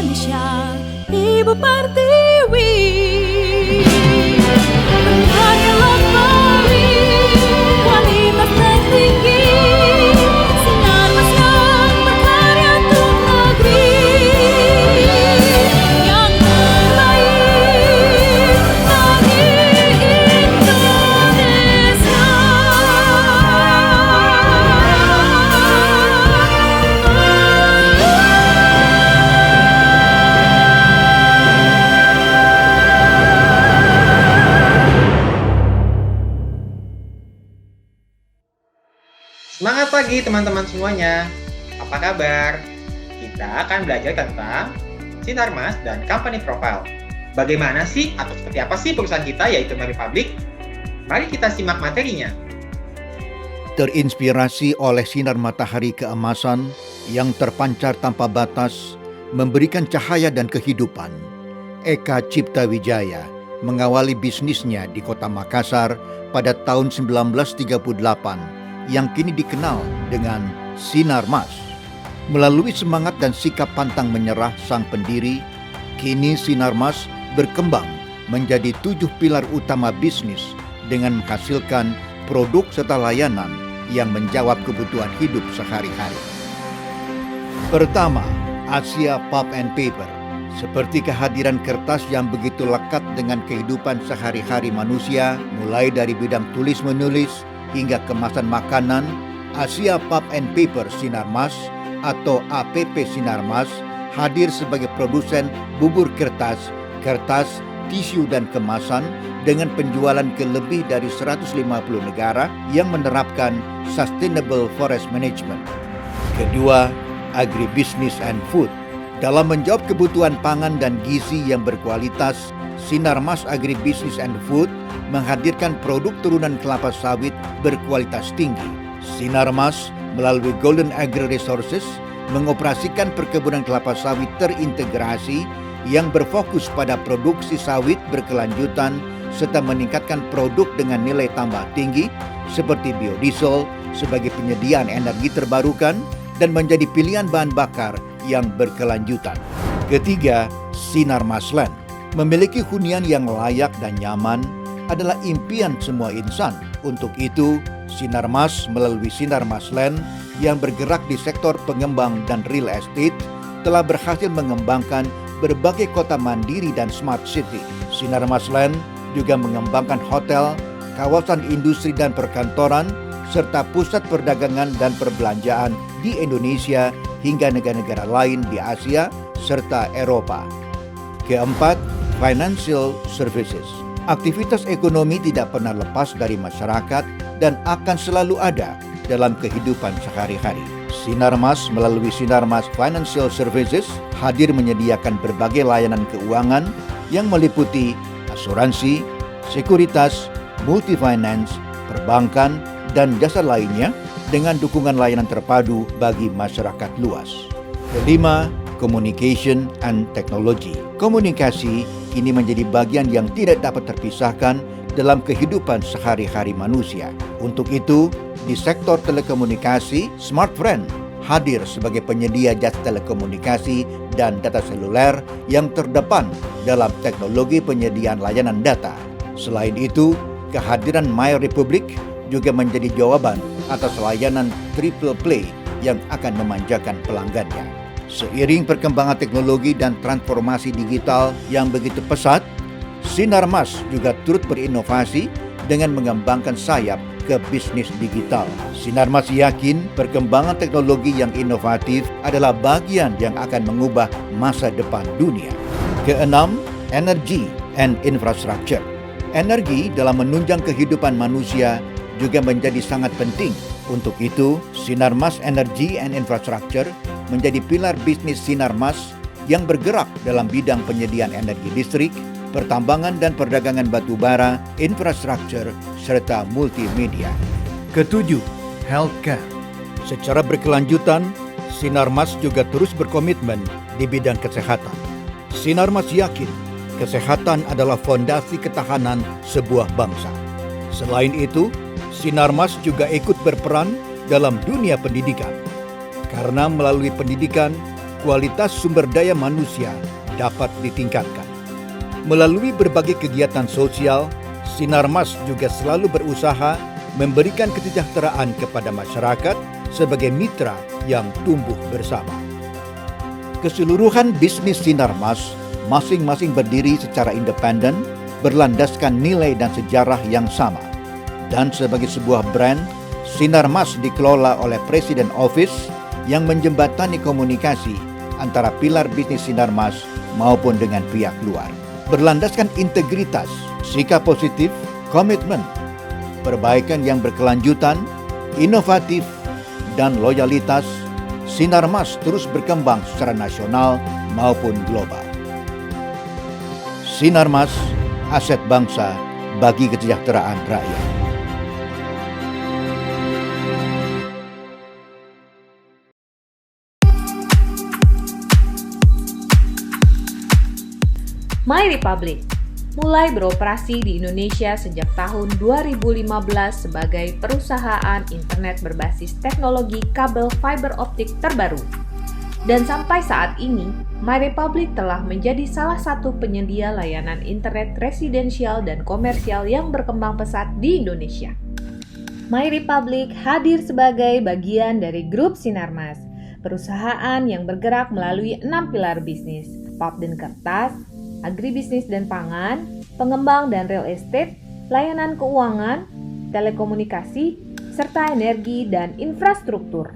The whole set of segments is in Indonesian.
Indonesia, Ibu Pertiwi. Berkarya lestari, kualitas tertinggi, sinar mas yang berkarya untuk negeri. Yang terbaik bagi Indonesia. Semangat pagi teman-teman semuanya. Apa kabar? Kita akan belajar tentang Sinarmas dan Company Profile. Bagaimana sih atau seperti apa sih perusahaan kita yaitu MyRepublic? Mari kita simak materinya. Terinspirasi oleh sinar matahari keemasan yang terpancar tanpa batas, memberikan cahaya dan kehidupan, Eka Cipta Wijaya mengawali bisnisnya di kota Makassar pada tahun 1938 yang kini dikenal dengan Sinarmas. Melalui semangat dan sikap pantang menyerah sang pendiri, kini Sinarmas berkembang menjadi 7 pilar utama bisnis dengan menghasilkan produk serta layanan yang menjawab kebutuhan hidup sehari-hari. Pertama, Asia Pulp and Paper. Seperti kehadiran kertas yang begitu lekat dengan kehidupan sehari-hari manusia, mulai dari bidang tulis-menulis hingga kemasan makanan, Asia Pulp and Paper Sinarmas atau APP Sinarmas hadir sebagai produsen bubur kertas, tisu dan kemasan dengan penjualan ke lebih dari 150 negara yang menerapkan Sustainable Forest Management. Kedua, Agribusiness and Food. Dalam menjawab kebutuhan pangan dan gizi yang berkualitas, Sinarmas Agribusiness and Food menghadirkan produk turunan kelapa sawit berkualitas tinggi. Sinarmas melalui Golden Agri Resources mengoperasikan perkebunan kelapa sawit terintegrasi yang berfokus pada produksi sawit berkelanjutan serta meningkatkan produk dengan nilai tambah tinggi seperti biodiesel sebagai penyediaan energi terbarukan dan menjadi pilihan bahan bakar yang berkelanjutan. Ketiga, Sinarmas Land. Memiliki hunian yang layak dan nyaman adalah impian semua insan. Untuk itu, Sinarmas melalui Sinarmas Land yang bergerak di sektor pengembang dan real estate telah berhasil mengembangkan berbagai kota mandiri dan smart city. Sinarmas Land juga mengembangkan hotel, kawasan industri dan perkantoran, serta pusat perdagangan dan perbelanjaan di Indonesia hingga negara-negara lain di Asia serta Eropa. Keempat, Financial Services. Aktivitas ekonomi tidak pernah lepas dari masyarakat dan akan selalu ada dalam kehidupan sehari-hari. Sinarmas melalui Sinarmas Financial Services hadir menyediakan berbagai layanan keuangan yang meliputi asuransi, sekuritas, multifinance, perbankan, dan jasa lainnya dengan dukungan layanan terpadu bagi masyarakat luas. Kelima, Communication and Technology. Komunikasi kini menjadi bagian yang tidak dapat terpisahkan dalam kehidupan sehari-hari manusia. Untuk itu, di sektor telekomunikasi, Smartfren hadir sebagai penyedia jasa telekomunikasi dan data seluler yang terdepan dalam teknologi penyediaan layanan data. Selain itu, kehadiran MyRepublic juga menjadi jawaban atas layanan triple play yang akan memanjakan pelanggannya. Seiring perkembangan teknologi dan transformasi digital yang begitu pesat, Sinarmas juga turut berinovasi dengan mengembangkan sayap ke bisnis digital. Sinarmas yakin perkembangan teknologi yang inovatif adalah bagian yang akan mengubah masa depan dunia. Keenam, Energy and Infrastructure. Energi dalam menunjang kehidupan manusia juga menjadi sangat penting. Untuk itu, Sinarmas Energy and Infrastructure menjadi pilar bisnis Sinarmas yang bergerak dalam bidang penyediaan energi listrik, pertambangan dan perdagangan batu bara, infrastruktur, serta multimedia. Ketujuh, Healthcare. Secara berkelanjutan, Sinarmas juga terus berkomitmen di bidang kesehatan. Sinarmas yakin kesehatan adalah fondasi ketahanan sebuah bangsa. Selain itu, Sinarmas juga ikut berperan dalam dunia pendidikan. Karena melalui pendidikan, kualitas sumber daya manusia dapat ditingkatkan. Melalui berbagai kegiatan sosial, Sinarmas juga selalu berusaha memberikan kesejahteraan kepada masyarakat sebagai mitra yang tumbuh bersama. Keseluruhan bisnis Sinarmas masing-masing berdiri secara independen, berlandaskan nilai dan sejarah yang sama. Dan sebagai sebuah brand, Sinarmas dikelola oleh Presiden Office yang menjembatani komunikasi antara pilar bisnis Sinarmas maupun dengan pihak luar. Berlandaskan integritas, sikap positif, komitmen, perbaikan yang berkelanjutan, inovatif, dan loyalitas, Sinarmas terus berkembang secara nasional maupun global. Sinarmas, aset bangsa bagi kesejahteraan rakyat. MyRepublic mulai beroperasi di Indonesia sejak tahun 2015 sebagai perusahaan internet berbasis teknologi kabel fiber optik terbaru. Dan sampai saat ini, MyRepublic telah menjadi salah satu penyedia layanan internet residensial dan komersial yang berkembang pesat di Indonesia. MyRepublic hadir sebagai bagian dari grup Sinarmas, perusahaan yang bergerak melalui 6 pilar bisnis, pulp dan kertas, agribisnis dan pangan, pengembang dan real estate, layanan keuangan, telekomunikasi, serta energi dan infrastruktur.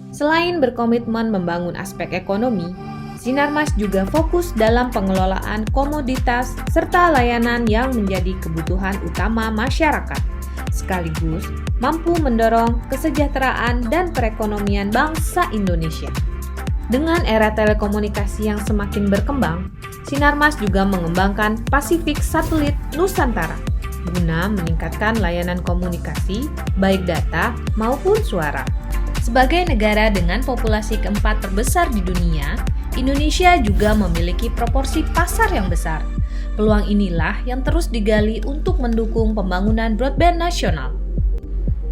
Selain berkomitmen membangun aspek ekonomi, Sinarmas juga fokus dalam pengelolaan komoditas serta layanan yang menjadi kebutuhan utama masyarakat, sekaligus mampu mendorong kesejahteraan dan perekonomian bangsa Indonesia. Dengan era telekomunikasi yang semakin berkembang, Sinarmas juga mengembangkan Pacific Satelit Nusantara guna meningkatkan layanan komunikasi, baik data maupun suara. Sebagai negara dengan populasi keempat terbesar di dunia, Indonesia juga memiliki proporsi pasar yang besar. Peluang inilah yang terus digali untuk mendukung pembangunan broadband nasional.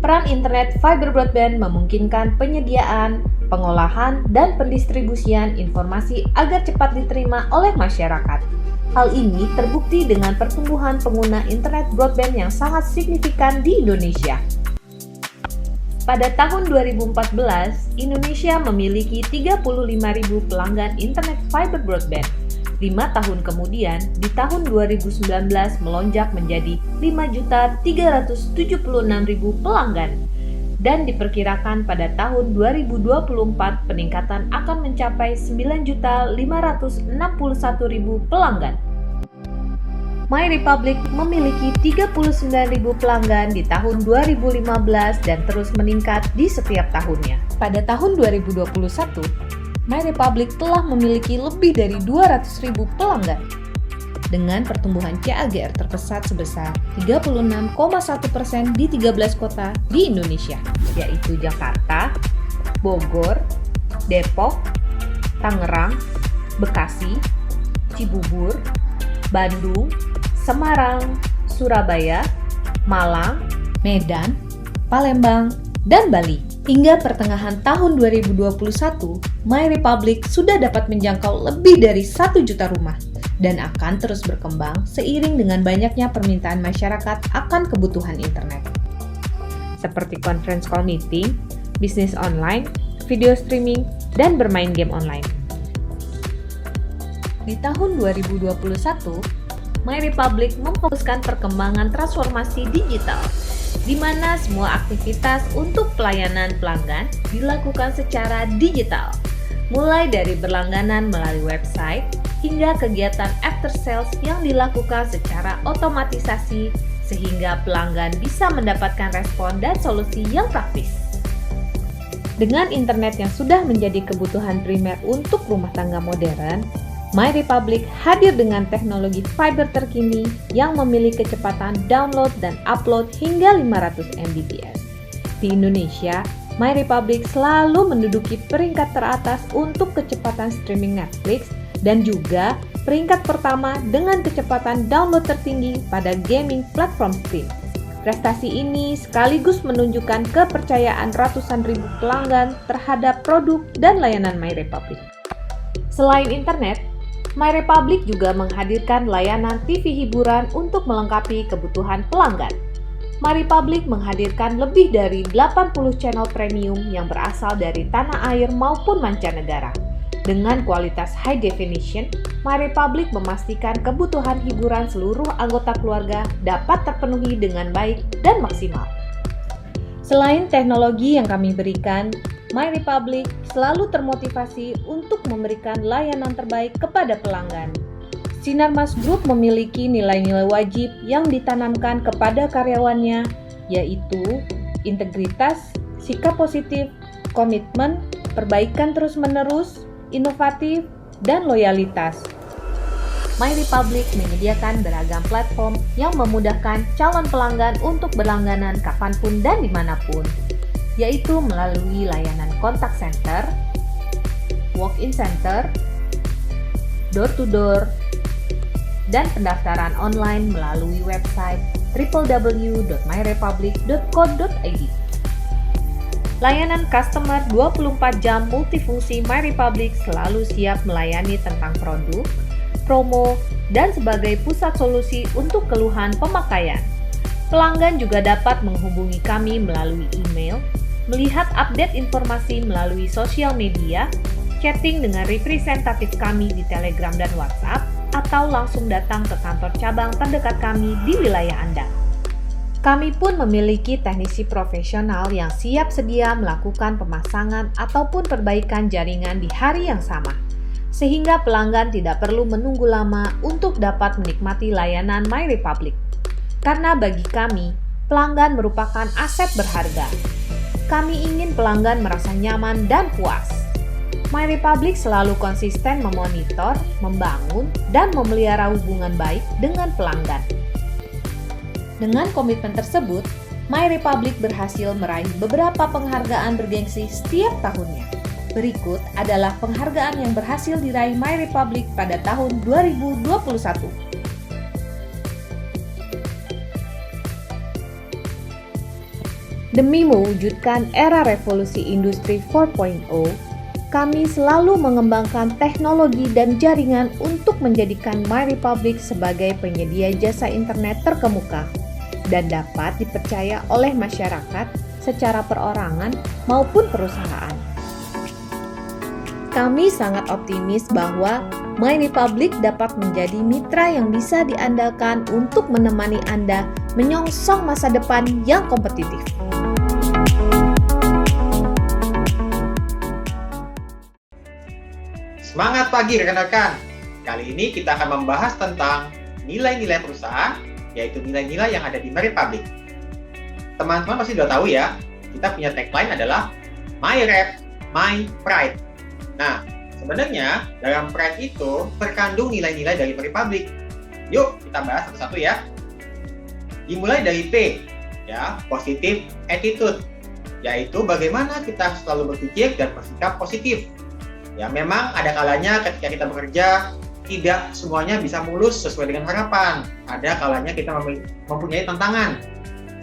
Peran internet fiber broadband memungkinkan penyediaan, pengolahan, dan pendistribusian informasi agar cepat diterima oleh masyarakat. Hal ini terbukti dengan pertumbuhan pengguna internet broadband yang sangat signifikan di Indonesia. Pada tahun 2014, Indonesia memiliki 35.000 pelanggan internet fiber broadband. 5 tahun kemudian, di tahun 2019 melonjak menjadi 5.376.000 pelanggan. Dan diperkirakan pada tahun 2024 peningkatan akan mencapai 9.561.000 pelanggan. MyRepublic memiliki 39.000 pelanggan di tahun 2015 dan terus meningkat di setiap tahunnya. Pada tahun 2021, MyRepublic telah memiliki lebih dari 200.000 pelanggan dengan pertumbuhan CAGR terpesat sebesar 36,1% di 13 kota di Indonesia, yaitu Jakarta, Bogor, Depok, Tangerang, Bekasi, Cibubur, Bandung, Semarang, Surabaya, Malang, Medan, Palembang, dan Bali. Hingga pertengahan tahun 2021, MyRepublic sudah dapat menjangkau lebih dari 1 juta rumah dan akan terus berkembang seiring dengan banyaknya permintaan masyarakat akan kebutuhan internet. Seperti conference call meeting, bisnis online, video streaming, dan bermain game online. Di tahun 2021, MyRepublic memfokuskan perkembangan transformasi digital, di mana semua aktivitas untuk pelayanan pelanggan dilakukan secara digital, mulai dari berlangganan melalui website hingga kegiatan after sales yang dilakukan secara otomatisasi sehingga pelanggan bisa mendapatkan respon dan solusi yang praktis. Dengan internet yang sudah menjadi kebutuhan primer untuk rumah tangga modern, MyRepublic hadir dengan teknologi fiber terkini yang memiliki kecepatan download dan upload hingga 500 Mbps. Di Indonesia, MyRepublic selalu menduduki peringkat teratas untuk kecepatan streaming Netflix dan juga peringkat pertama dengan kecepatan download tertinggi pada gaming platform Steam. Prestasi ini sekaligus menunjukkan kepercayaan ratusan ribu pelanggan terhadap produk dan layanan MyRepublik. Selain internet, MyRepublik juga menghadirkan layanan TV hiburan untuk melengkapi kebutuhan pelanggan. MyRepublik menghadirkan lebih dari 80 channel premium yang berasal dari tanah air maupun mancanegara. Dengan kualitas high definition, MyRepublik memastikan kebutuhan hiburan seluruh anggota keluarga dapat terpenuhi dengan baik dan maksimal. Selain teknologi yang kami berikan, MyRepublik selalu termotivasi untuk memberikan layanan terbaik kepada pelanggan. Sinarmas Group memiliki nilai-nilai wajib yang ditanamkan kepada karyawannya, yaitu integritas, sikap positif, komitmen, perbaikan terus-menerus, inovatif, dan loyalitas. MyRepublik menyediakan beragam platform yang memudahkan calon pelanggan untuk berlangganan kapanpun dan dimanapun, yaitu melalui layanan kontak center, walk-in center, door-to-door, dan pendaftaran online melalui website www.myrepublik.co.id. Layanan customer 24 jam multifungsi MyRepublik selalu siap melayani tentang produk, promo, dan sebagai pusat solusi untuk keluhan pemakaian. Pelanggan juga dapat menghubungi kami melalui email, melihat update informasi melalui sosial media, chatting dengan representatif kami di Telegram dan WhatsApp, atau langsung datang ke kantor cabang terdekat kami di wilayah Anda. Kami pun memiliki teknisi profesional yang siap sedia melakukan pemasangan ataupun perbaikan jaringan di hari yang sama, sehingga pelanggan tidak perlu menunggu lama untuk dapat menikmati layanan MyRepublik. Karena bagi kami, pelanggan merupakan aset berharga. Kami ingin pelanggan merasa nyaman dan puas. MyRepublik selalu konsisten memonitor, membangun, dan memelihara hubungan baik dengan pelanggan. Dengan komitmen tersebut, MyRepublik berhasil meraih beberapa penghargaan bergengsi setiap tahunnya. Berikut adalah penghargaan yang berhasil diraih MyRepublik pada tahun 2021. Demi mewujudkan era revolusi industri 4.0, kami selalu mengembangkan teknologi dan jaringan untuk menjadikan MyRepublik sebagai penyedia jasa internet terkemuka dan dapat dipercaya oleh masyarakat secara perorangan maupun perusahaan. Kami sangat optimis bahwa MyRepublik dapat menjadi mitra yang bisa diandalkan untuk menemani Anda menyongsong masa depan yang kompetitif. Semangat pagi rekan-rekan! Kali ini kita akan membahas tentang nilai-nilai perusahaan, yaitu nilai-nilai yang ada di MyRepublik. Teman-teman pasti sudah tahu ya, kita punya tagline adalah My Rep, My Pride. Nah, sebenarnya dalam Pride itu terkandung nilai-nilai dari MyRepublik. Yuk kita bahas satu-satu ya. Dimulai dari P, ya, positive attitude, yaitu bagaimana kita selalu berpikir dan bersikap positif. Ya, memang ada kalanya ketika kita bekerja, tidak semuanya bisa mulus sesuai dengan harapan. Ada kalanya kita mempunyai tantangan,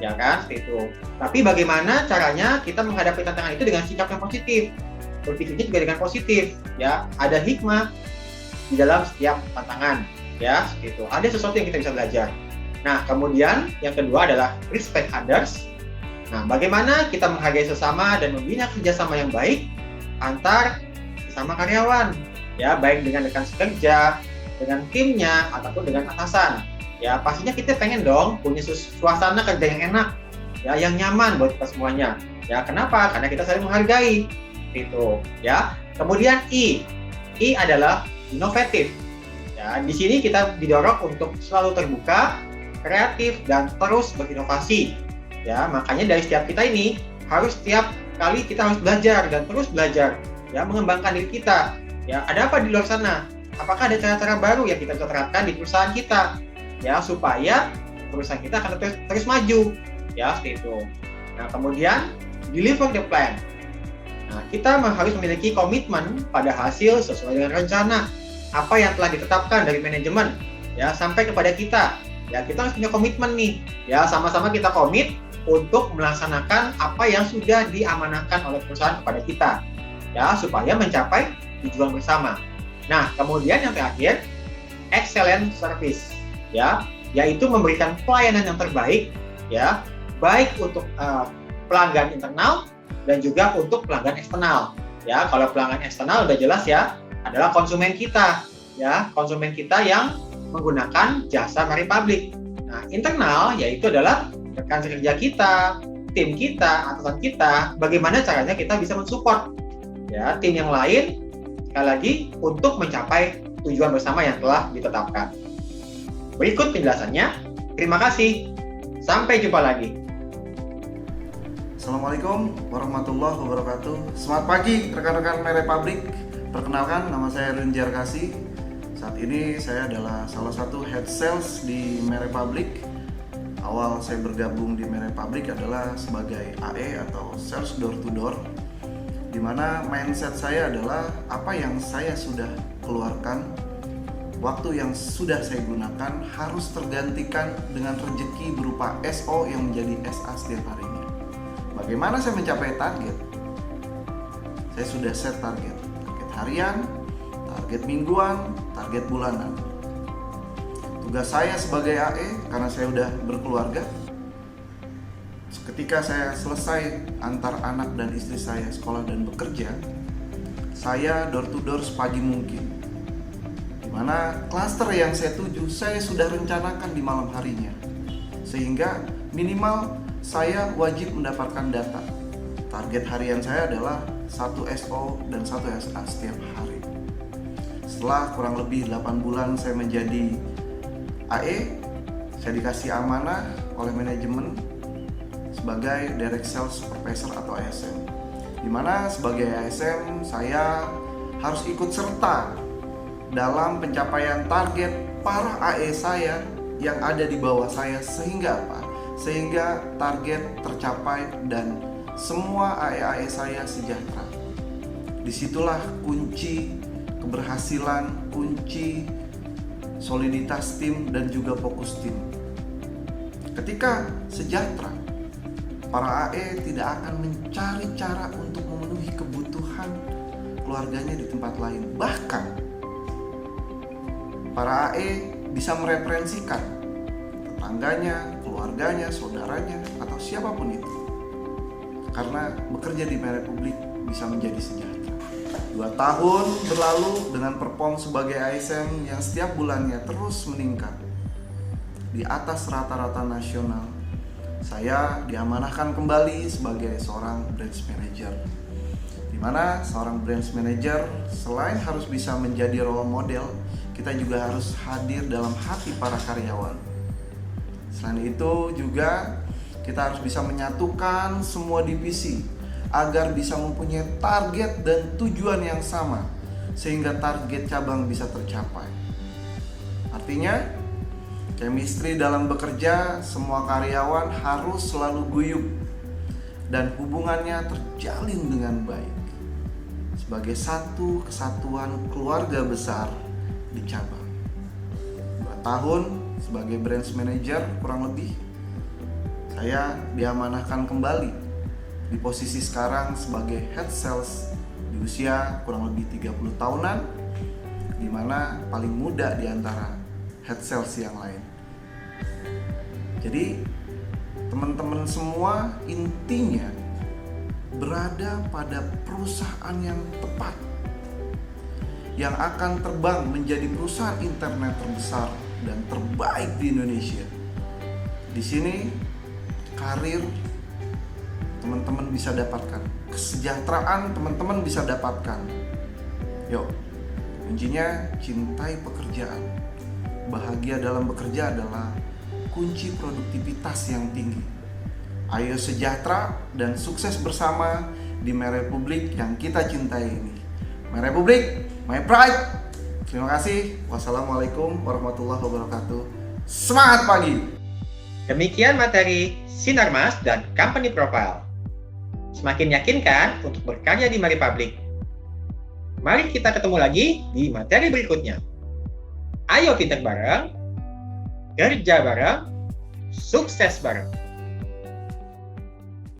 ya kan, seperti itu. Tapi bagaimana caranya kita menghadapi tantangan itu dengan sikap yang positif, berpikirnya juga dengan positif, ya. Ada hikmah di dalam setiap tantangan, ya, seperti itu. Ada sesuatu yang kita bisa belajar. Nah, kemudian yang kedua adalah respect others. Nah, bagaimana kita menghargai sesama dan membina kerjasama yang baik antar sesama karyawan. Ya, baik dengan rekan sekerja, dengan timnya, ataupun dengan atasan. Ya, pastinya kita pengen dong punya suasana kerja yang enak, ya, yang nyaman buat kita semuanya. Ya, kenapa? Karena kita saling menghargai. Itu, ya. Kemudian I adalah inovatif. Ya, di sini kita didorong untuk selalu terbuka, kreatif, dan terus berinovasi. Ya, makanya dari setiap kita ini harus setiap kali kita harus belajar dan terus belajar, ya, mengembangkan diri kita. Ya, ada apa di luar sana? Apakah ada cara-cara baru yang kita bisa terapkan di perusahaan kita, ya, supaya perusahaan kita akan terus maju, ya, seperti itu. Nah, kemudian deliver the plan. Nah, kita harus memiliki komitmen pada hasil sesuai dengan rencana apa yang telah ditetapkan dari manajemen, ya, sampai kepada kita, ya kita harus punya komitmen nih. Ya, sama-sama kita komit untuk melaksanakan apa yang sudah diamanahkan oleh perusahaan kepada kita. Ya, supaya mencapai tujuan bersama. Nah, kemudian yang terakhir, excellent service, ya, yaitu memberikan pelayanan yang terbaik, ya, baik untuk pelanggan internal dan juga untuk pelanggan eksternal. Ya, kalau pelanggan eksternal udah jelas ya, adalah konsumen kita, ya, konsumen kita yang menggunakan jasa MyRepublic. Nah, internal yaitu adalah rekan kerja kita, tim kita, atasan kita, bagaimana caranya kita bisa mensupport ya tim yang lain sekali lagi untuk mencapai tujuan bersama yang telah ditetapkan. Berikut penjelasannya. Terima kasih. Sampai jumpa lagi. Assalamualaikum warahmatullahi wabarakatuh. Selamat pagi rekan-rekan MyRepublic. Perkenalkan, nama saya Erwin Jarkasi. Saat ini saya adalah salah satu head sales di MyRepublic. Awal saya bergabung di MyRepublic adalah sebagai AE atau sales door to door, di mana mindset saya adalah apa yang saya sudah keluarkan, waktu yang sudah saya gunakan harus tergantikan dengan rezeki berupa SO yang menjadi SA setiap harinya. Bagaimana saya mencapai target? Saya sudah set target harian, target mingguan, target bulanan. Tugas saya sebagai AE, karena saya udah berkeluarga, ketika saya selesai antar anak dan istri saya sekolah dan bekerja, saya door to door sepagi mungkin. Dimana klaster yang saya tuju, saya sudah rencanakan di malam harinya. Sehingga minimal saya wajib mendapatkan data. Target harian saya adalah 1 SO dan 1 SA setiap hari. Setelah kurang lebih 8 bulan saya menjadi AE, saya dikasih amanah oleh manajemen sebagai Direct Sales Supervisor atau ASM, dimana sebagai ASM saya harus ikut serta dalam pencapaian target para AE saya yang ada di bawah saya, sehingga apa? Sehingga target tercapai dan semua AE-AE saya sejahtera. Disitulah kunci keberhasilan, kunci soliditas tim dan juga fokus tim. Ketika sejahtera, para AE tidak akan mencari cara untuk memenuhi kebutuhan keluarganya di tempat lain. Bahkan, para AE bisa mereferensikan tetangganya, keluarganya, saudaranya, atau siapapun itu. Karena bekerja di MyRepublic bisa menjadi sejahtera. 2 tahun berlalu dengan perform sebagai ASM yang setiap bulannya terus meningkat di atas rata-rata nasional. Saya diamanahkan kembali sebagai seorang branch manager, di mana seorang branch manager selain harus bisa menjadi role model, kita juga harus hadir dalam hati para karyawan. Selain itu juga kita harus bisa menyatukan semua divisi agar bisa mempunyai target dan tujuan yang sama, sehingga target cabang bisa tercapai. Artinya chemistry dalam bekerja, semua karyawan harus selalu guyup dan hubungannya terjalin dengan baik sebagai satu kesatuan keluarga besar di cabang. 2 tahun sebagai branch manager kurang lebih, saya diamanahkan kembali di posisi sekarang sebagai head sales di usia kurang lebih 30 tahunan, di mana paling muda di antara head sales yang lain. Jadi teman-teman semua intinya berada pada perusahaan yang tepat, yang akan terbang menjadi perusahaan internet terbesar dan terbaik di Indonesia. Di sini karir teman-teman bisa dapatkan, kesejahteraan teman-teman bisa dapatkan. Yuk, kuncinya cintai pekerjaan. Bahagia dalam bekerja adalah kunci produktivitas yang tinggi. Ayo sejahtera dan sukses bersama di MyRepublic yang kita cintai ini. MyRepublic, my pride. Terima kasih. Wassalamualaikum warahmatullahi wabarakatuh. Semangat pagi. Demikian materi Sinarmas dan Company Profile. Semakin yakinkan untuk berkarya di MyRepublic. Mari kita ketemu lagi di materi berikutnya. Ayo pintar bareng. kerja bareng, sukses bareng.